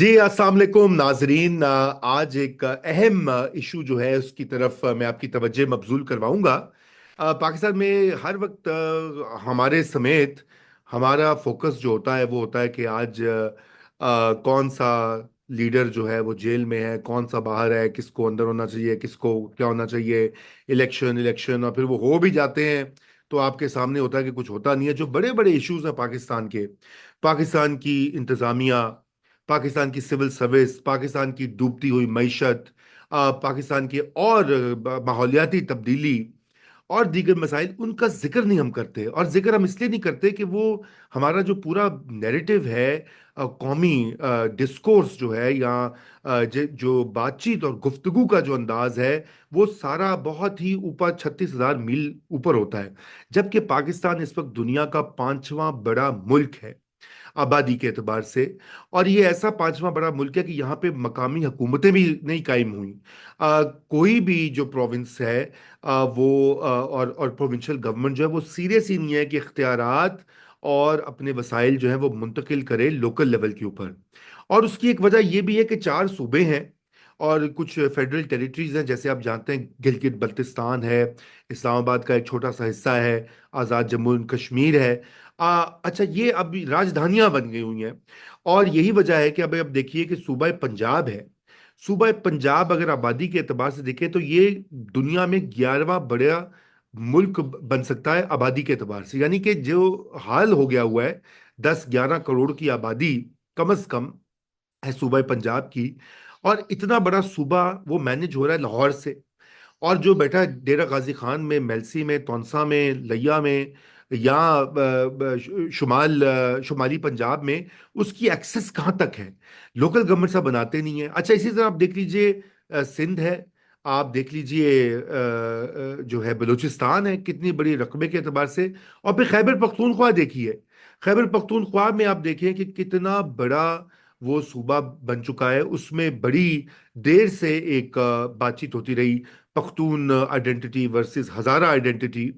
जी अस्सलाम वालेकुम नाजरीन। आज एक अहम इशू जो है उसकी तरफ मैं आपकी तवज्जो मबजूल करवाऊंगा। पाकिस्तान में हर वक्त हमारे समेत हमारा फोकस जो होता है वो होता है कि आज कौन सा लीडर जो है वो जेल में है, कौन सा बाहर है, किसको अंदर होना चाहिए, किसको क्या होना चाहिए। इलेक्शन इलेक्शन और फिर वो हो भी जाते हैं तो आपके सामने होता है कि कुछ होता नहीं है। जो बड़े बड़े इश्यूज हैं पाकिस्तान के, पाकिस्तान की इंतज़ामिया, पाकिस्तान की सिविल सर्विस, पाकिस्तान की डूबती हुई मईशत, पाकिस्तान की और माहौलियाती तब्दीली और दीगर मसाइल, उनका जिक्र नहीं हम करते। और जिक्र हम इसलिए नहीं करते कि वो हमारा जो पूरा नैरेटिव है, कौमी डिस्कोर्स जो है या जो बातचीत और गुफ्तगू का जो अंदाज है, वो सारा बहुत ही ऊपर 36,000 मील ऊपर होता है। जबकि पाकिस्तान इस वक्त दुनिया का पांचवा बड़ा मुल्क है आबादी के एतबार से। और ये ऐसा पांचवा बड़ा मुल्क है कि यहाँ पे मकामी हुकूमतें भी नहीं कायम हुई। कोई भी जो प्रोविंस है, और प्रोविंशियल गवर्नमेंट जो है वो सीरियस ही नहीं है कि इख्तियारात और अपने वसाइल जो है वो मुंतकिल करे लोकल लेवल के ऊपर। और उसकी एक वजह यह भी है कि चार सूबे हैं और कुछ फेडरल टेरिटरीज हैं। जैसे आप जानते हैं, गिलगित बल्तिस्तान है, इस्लामाबाद का एक छोटा सा हिस्सा है, आज़ाद जम्मू एंड कश्मीर है। अच्छा, ये अब राजधानियां बन गई हुई हैं। और यही वजह है कि अब देखिए कि सूबा पंजाब है। सूबा पंजाब अगर आबादी के एतबार से देखें तो ये दुनिया में 11वां बड़ा मुल्क बन सकता है आबादी के एतबार से। यानी कि जो हाल हो गया हुआ है, 10-11 करोड़ की आबादी कम से कम है सूबा पंजाब की। और इतना बड़ा सूबा वो मैनेज हो रहा है लाहौर से। और जो बैठा है डेरा गाजी खान में, मेलसी में, तौनसा में, लिया में, या शुमाली पंजाब में, उसकी एक्सेस कहाँ तक है? लोकल गवर्नमेंट साहब बनाते नहीं है। अच्छा, इसी तरह आप देख लीजिए सिंध है, आप देख लीजिए जो है बलूचिस्तान है, कितनी बड़ी रकबे के एतबार से। और फिर खैबर पख्तूनख्वा देखिए। खैबर पख्तूनख्वा में आप देखें कि कितना बड़ा वो सूबा बन चुका है। उसमें बड़ी देर से एक बातचीत होती रही, पख्तून आइडेंटिटी वर्सेस हज़ारा आइडेंटिटी।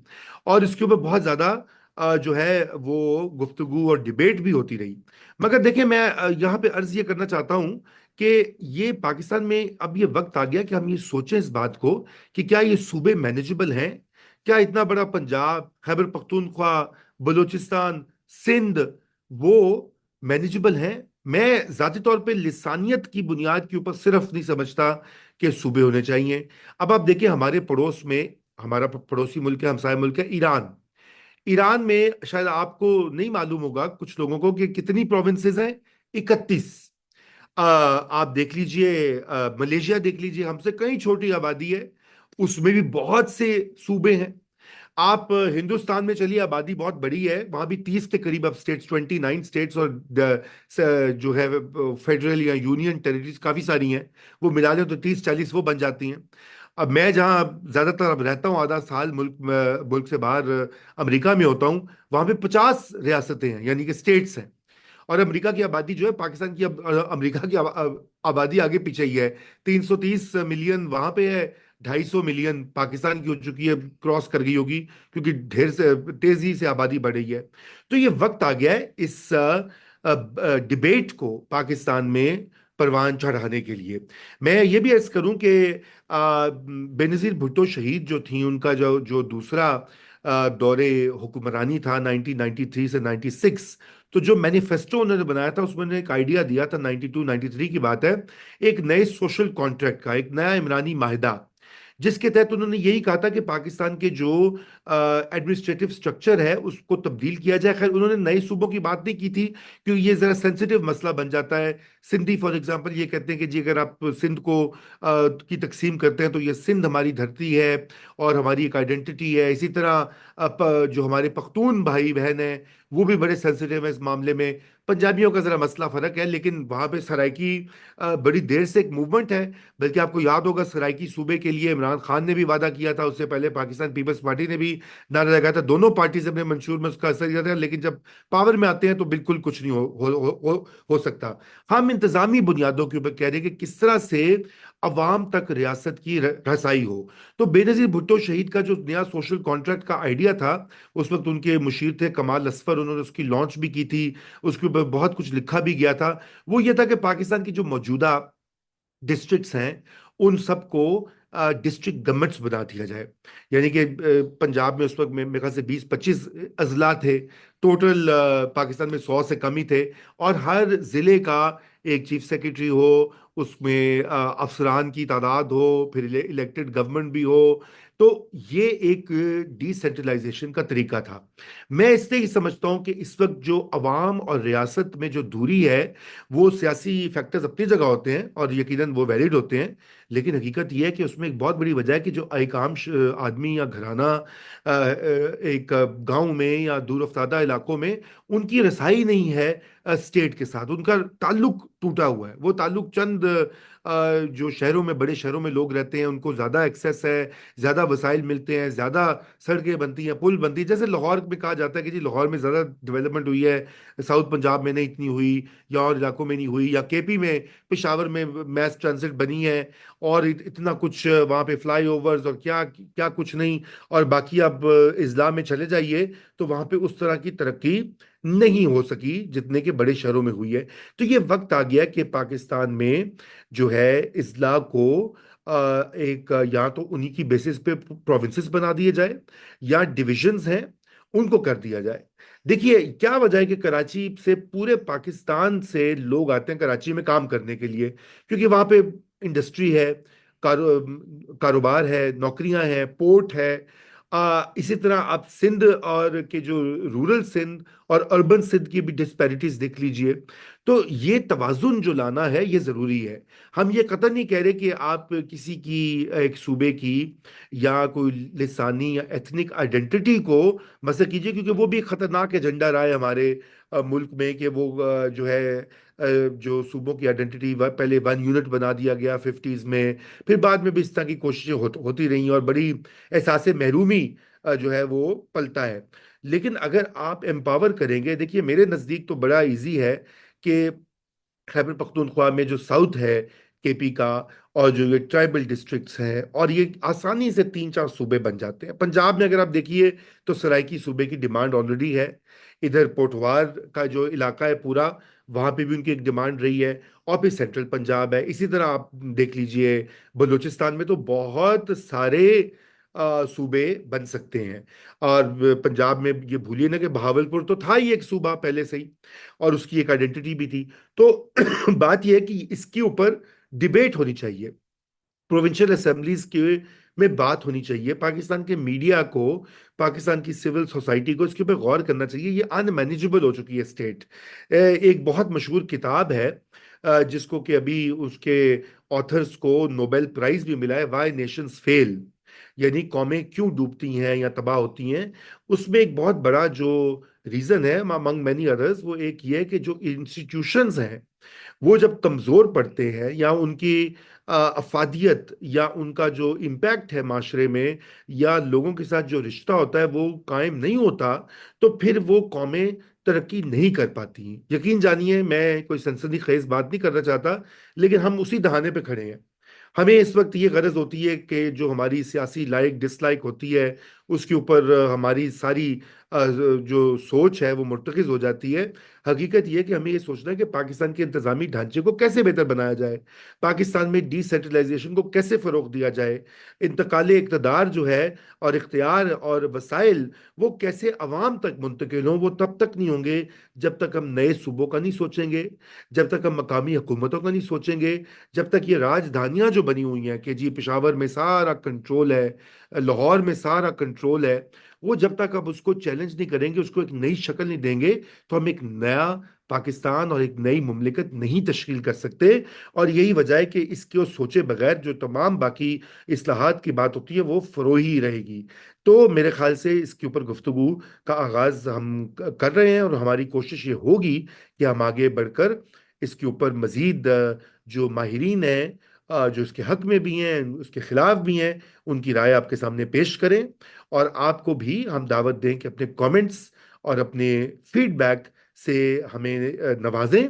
और इसके ऊपर बहुत ज़्यादा जो है वो गुफ्तगू और डिबेट भी होती रही। मगर देखिए, मैं यहाँ पे अर्ज ये करना चाहता हूँ कि ये पाकिस्तान में अब ये वक्त आ गया कि हम ये सोचें इस बात को कि क्या ये सूबे मैनेजेबल हैं? क्या इतना बड़ा पंजाब, खैबर पख्तूनख्वा, बलूचिस्तान, सिंध, वो मैनेजेबल हैं? मैं जाती तौर पे लिसानियत की बुनियाद के ऊपर सिर्फ नहीं समझता कि सूबे होने चाहिए। अब आप देखिए, हमारे पड़ोस में, हमारा पड़ोसी मुल्क है, हमसाया मुल्क है ईरान। ईरान में शायद आपको नहीं मालूम होगा कुछ लोगों को कि कितनी प्रोविंसेस हैं। 31। आप देख लीजिए, मलेशिया देख लीजिए, हमसे कहीं छोटी आबादी है, उसमें भी बहुत से सूबे हैं। आप हिंदुस्तान में चलिए, आबादी बहुत बड़ी है, वहां भी 30 के करीब अब स्टेट्स, 29 स्टेट्स, और जो है फेडरल या यूनियन टेरिटरीज काफी सारी हैं। वो मिला लें तो 30-40 वो बन जाती हैं। अब मैं जहाँ ज्यादातर अब रहता हूँ, आधा साल मुल्क से बाहर अमेरिका में होता हूँ, वहां पे 50 रियासतें हैं, यानी कि स्टेट्स हैं। और अमेरिका की आबादी जो है पाकिस्तान की, अमेरिका की आबादी आगे पीछे ही है। 330 मिलियन वहां पे है, 250 मिलियन पाकिस्तान की हो चुकी है, क्रॉस कर गई होगी, क्योंकि ढेर से तेजी से आबादी बढ़ रही है। तो ये वक्त आ गया है इस डिबेट को पाकिस्तान में परवान चढ़ाने के लिए। मैं ये भी अर्ज करूं कि बेनज़ीर भुट्टो शहीद जो थी, उनका जो जो दूसरा दौरे हुक्मरानी था 1993 से 96, तो जो मैनिफेस्टो उन्होंने बनाया था उसमें उन्होंने एक आइडिया दिया था, 92-93 की बात है, एक नए सोशल कॉन्ट्रैक्ट का, एक नया इमरानी माहिदा, जिसके तहत उन्होंने यही कहा था कि पाकिस्तान के जो एडमिनिस्ट्रेटिव स्ट्रक्चर है उसको तब्दील किया जाए। खैर, उन्होंने नए सूबों की बात नहीं की थी क्योंकि ये जरा सेंसिटिव मसला बन जाता है। सिंधी फॉर एग्जांपल ये कहते हैं कि जी अगर आप सिंध को की तकसीम करते हैं तो ये सिंध हमारी धरती है और हमारी एक आइडेंटिटी है। इसी तरह जो हमारे पख्तून भाई बहन हैं वो भी बड़े सेंसिटिव है इस मामले में। पंजाबियों का जरा मसला फर्क है, लेकिन वहां पे सराइकी बड़ी देर से एक मूवमेंट है। बल्कि आपको याद होगा, सराइकी सूबे के लिए इमरान खान ने भी वादा किया था, उससे पहले पाकिस्तान पीपल्स पार्टी ने भी नारा लगाया था। दोनों पार्टी से अपने मंशूर में उसका असर किया था, लेकिन जब पावर में आते हैं तो बिल्कुल कुछ नहीं हो सकता। हम इंतजामी बुनियादों के ऊपर कह रहे हैं कि किस तरह से अवाम तक रियासत की रसाई हो। तो बेनजीर भुट्टो शहीद का जो नया सोशल कॉन्ट्रैक्ट का आइडिया था, उस वक्त उनके मुशीर थे कमाल असफर, उन्होंने उसकी लॉन्च भी की थी। उसके ऊपर بہت کچھ لکھا بھی گیا تھا، وہ یہ تھا کہ پاکستان کی جو موجودہ ڈسٹرکٹس ہیں ان سب کو ڈسٹرکٹ گورنمنٹس بنا دیا جائے. یعنی کہ پنجاب میں اس وقت میرے خیال سے 20-25 اضلاع تھے ٹوٹل، پاکستان میں 100 سے کم ہی تھے، اور ہر ضلع کا ایک چیف سیکرٹری ہو، اس میں افسران کی تعداد ہو، پھر الیکٹڈ گورنمنٹ بھی ہو. تو یہ ایک ڈی سینٹرلائزیشن کا طریقہ تھا. میں اس سے یہ سمجھتا ہوں کہ اس وقت جو عوام اور ریاست میں جو دوری ہے، وہ سیاسی فیکٹرز اپنی جگہ ہوتے ہیں اور یقیناً وہ ویلڈ ہوتے ہیں، لیکن حقیقت یہ ہے کہ اس میں ایک بہت بڑی وجہ ہے کہ جو ایک عام آدمی یا گھرانہ ایک گاؤں میں یا دور افتادہ علاقوں میں ان کی رسائی نہیں ہے اسٹیٹ کے ساتھ، ان کا تعلق ٹوٹا ہوا ہے. وہ تعلق چند جو شہروں میں، بڑے شہروں میں لوگ رہتے ہیں، ان کو زیادہ ایکسیس ہے، زیادہ وسائل ملتے ہیں، زیادہ سڑکیں بنتی ہیں، پل بنتی ہیں. جیسے لاہور میں کہا جاتا ہے کہ جی لاہور میں زیادہ ڈیولپمنٹ ہوئی ہے، ساؤتھ پنجاب میں نہیں اتنی ہوئی، یا اور علاقوں میں نہیں ہوئی، یا کے پی میں پشاور میں میس ٹرانزٹ بنی ہے اور اتنا کچھ وہاں پہ فلائی اوورز اور کیا کیا کچھ نہیں. اور باقی آپ اضلاع میں چلے جائیے تو وہاں پہ اس طرح کی ترقی نہیں ہو سکی جتنے کہ بڑے شہروں میں ہوئی ہے. تو یہ وقت آ گیا کہ پاکستان میں جو ہے اضلاع کو ایک یا تو انہی کی بیسس پہ پروونسز بنا دیے جائے، یا ڈویژنز ہیں ان کو کر دیا جائے. دیکھیے کیا وجہ ہے کہ کراچی سے پورے پاکستان سے لوگ آتے ہیں کراچی میں کام کرنے کے لیے، کیونکہ وہاں پہ انڈسٹری ہے، کاروبار ہے، نوکریاں ہیں، پورٹ ہے. اسی طرح آپ سندھ اور کے جو رورل سندھ اور اربن سندھ کی بھی ڈسپیرٹیز دیکھ لیجئے. تو یہ توازن جو لانا ہے یہ ضروری ہے. ہم یہ قطعا نہیں کہہ رہے کہ آپ کسی کی ایک صوبے کی یا کوئی لسانی یا ایتھنک آئیڈینٹی کو مسئلہ کیجئے، کیونکہ وہ بھی خطرناک ایجنڈا رہا ہے ہمارے ملک میں کہ وہ جو ہے جو صوبوں کی آئیڈینٹی پہلے ون یونٹ بنا دیا گیا 50s میں، پھر بعد میں بھی اس طرح کی کوششیں ہوتی رہی اور بڑی احساس محرومی جو ہے وہ پلتا ہے. لیکن اگر آپ امپاور کریں گے، دیکھیے میرے نزدیک تو بڑا ایزی ہے کہ خیبر پختونخوا میں جو ساؤتھ ہے کے پی کا، اور جو یہ ٹرائبل ڈسٹرکٹس ہیں، اور یہ آسانی سے 3-4 صوبے بن جاتے ہیں. پنجاب میں اگر آپ دیکھیے تو سرائکی صوبے کی ڈیمانڈ آلریڈی ہے. ادھر پوٹوار کا جو علاقہ ہے پورا، وہاں پہ بھی ان کی ایک ڈیمانڈ رہی ہے، اور پھر سینٹرل پنجاب ہے. اسی طرح آپ دیکھ لیجئے بلوچستان میں تو بہت سارے صوبے بن سکتے ہیں. اور پنجاب میں یہ بھولیے نا کہ بہاولپور تو تھا ہی ایک صوبہ پہلے سے ہی، اور اس کی ایک آئیڈینٹی بھی تھی. تو بات یہ ہے کہ اس کے اوپر ڈیبیٹ ہونی چاہیے، پروونشل اسمبلیز کے میں بات ہونی چاہیے. پاکستان کے میڈیا کو، پاکستان کی سول سوسائٹی کو اس کے اوپر غور کرنا چاہیے. یہ ان مینیجبل ہو چکی ہے اسٹیٹ. ایک بہت مشہور کتاب ہے جس کو کہ ابھی اس کے آتھرز کو نوبیل پرائز بھی ملا ہے، وائی نیشنز فیل، یعنی قومیں کیوں ڈوبتی ہیں یا تباہ ہوتی ہیں. اس میں ایک بہت بڑا جو ریزن ہے among many others، وہ ایک یہ ہے کہ جو انسٹیٹیوشنز ہیں وہ جب کمزور پڑتے ہیں، یا ان کی افادیت یا ان کا جو امپیکٹ ہے معاشرے میں، یا لوگوں کے ساتھ جو رشتہ ہوتا ہے وہ قائم نہیں ہوتا، تو پھر وہ قومیں ترقی نہیں کر پاتی. یقین جانیے میں کوئی سنسنی خیز بات نہیں کرنا چاہتا، لیکن ہم اسی دہانے پہ کھڑے ہیں. ہمیں اس وقت یہ غرض ہوتی ہے کہ جو ہماری سیاسی لائک ڈس لائک ہوتی ہے اس کے اوپر ہماری ساری جو سوچ ہے وہ مرتکز ہو جاتی ہے. حقیقت یہ ہے کہ ہمیں یہ سوچنا ہے کہ پاکستان کے انتظامی ڈھانچے کو کیسے بہتر بنایا جائے، پاکستان میں ڈی سینٹرلائزیشن کو کیسے فروغ دیا جائے، انتقال اقتدار جو ہے اور اختیار اور وسائل وہ کیسے عوام تک منتقل ہوں. وہ تب تک نہیں ہوں گے جب تک ہم نئے صوبوں کا نہیں سوچیں گے، جب تک ہم مقامی حکومتوں کا نہیں سوچیں گے، جب تک یہ راجدھانیاں جو بنی ہوئی ہیں کہ جی پشاور میں سارا کنٹرول ہے، لاہور میں سارا کنٹرول ہے، وہ جب تک آپ اس کو چیلنج نہیں کریں گے، اس کو ایک نئی شکل نہیں دیں گے، تو ہم ایک نیا پاکستان اور ایک نئی مملکت نہیں تشکیل کر سکتے. اور یہی وجہ ہے کہ اس کو سوچے بغیر جو تمام باقی اصلاحات کی بات ہوتی ہے وہ فروئی رہے گی. تو میرے خیال سے اس کے اوپر گفتگو کا آغاز ہم کر رہے ہیں، اور ہماری کوشش یہ ہوگی کہ ہم آگے بڑھ کر اس کے اوپر مزید جو ماہرین ہیں، جو اس کے حق میں بھی ہیں، اس کے خلاف بھی ہیں، ان کی رائے آپ کے سامنے پیش کریں. اور آپ کو بھی ہم دعوت دیں کہ اپنے کامنٹس اور اپنے فیڈ بیک سے ہمیں نوازیں،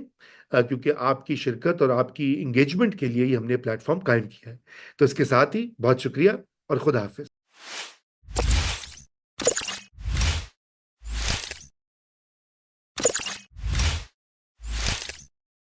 کیونکہ آپ کی شرکت اور آپ کی انگیجمنٹ کے لیے ہی ہم نے پلیٹ فارم قائم کیا ہے. تو اس کے ساتھ ہی بہت شکریہ اور خدا حافظ.